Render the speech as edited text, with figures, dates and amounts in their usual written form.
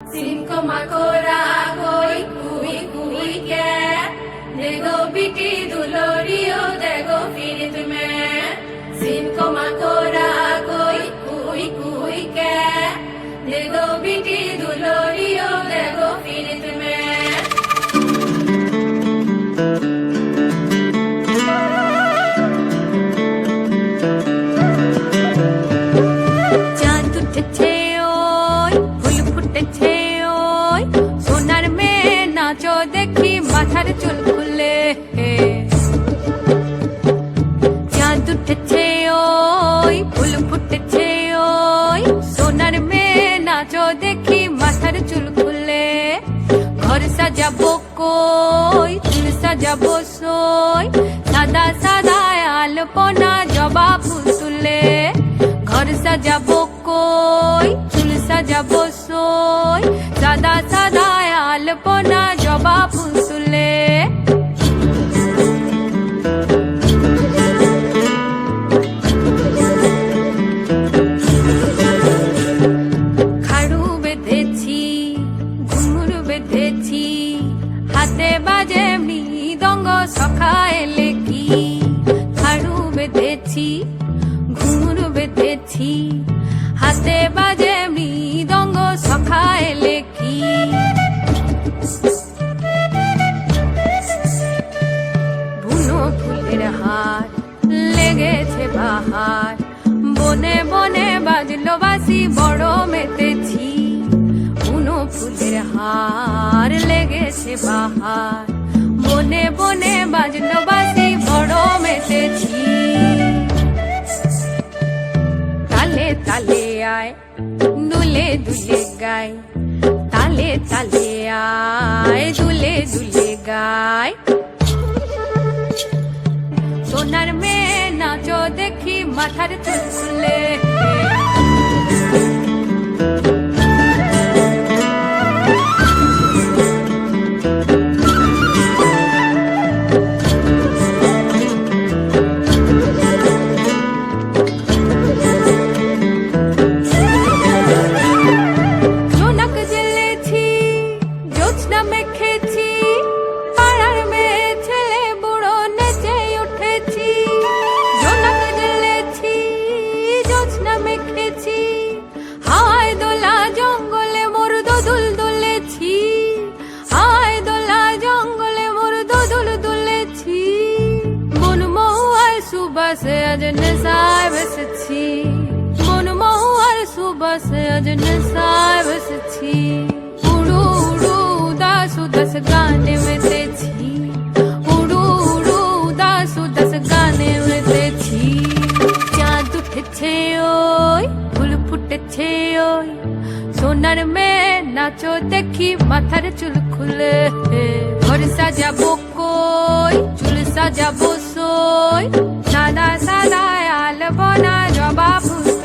Cinco macora koi kui kui ke dego biti dulorio dego firit me Cinco macora koi kui ke dego biti dulorio dego firit me দেখি মাথার চুল খুলে চাঁদ উঠেছে ওই ফুল ফুটেছে ওই সোনার মেয়ে নাচো দেখি মাথার চুল খুলে ঘর সাজাবো কই চুল সাজাবো সই সাদা সাদা আলপনা জবা ফুল তুলে ঘর সাজাবো কই চুল সাজাবো সই সাদা সাদা আলপনা জবা ফুল তুলে খাড়ু বেঁধেছি ঘুঙুর বেঁধেছি হাতে বাজে মৃদঙ্গ সখা এলে কি খাড়ু বেঁধেছি ঘুঙুর বেঁধেছি হাতে বাজে মৃদঙ্গ সখা এলে কি বুনো ফুলের হার লেগেছে বাহার বনে বনে বাজলো বাসি বড় মেতেছি বুনো ফুলের হার লেগেছে বাহার বনে বনে বাজলো বাসি বড় মেতেছি তালে তালে আয় দুলে দুলে গায় তালে তালে আয় দুলে দুলে গায় সোনার মেয়ে নাচো দেখি মাথার চুল খুলে से अजन साय बसছি মন মহুয়ার সুবাসে अजन साय बसছি उड़ू उड़ू उदास उदास गाने में तेছি उड़ू उड़ू उदास उदास गाने में तेছি চাঁদ উঠেছে ওই ফুল ফুটেছে ওই সোনার মেয়ে নাচো দেখি মাথার চুল খুলে ঘর সাজাবো কই চুল সাজাবো সই সাদা সাদা আলপনা জবা ফুল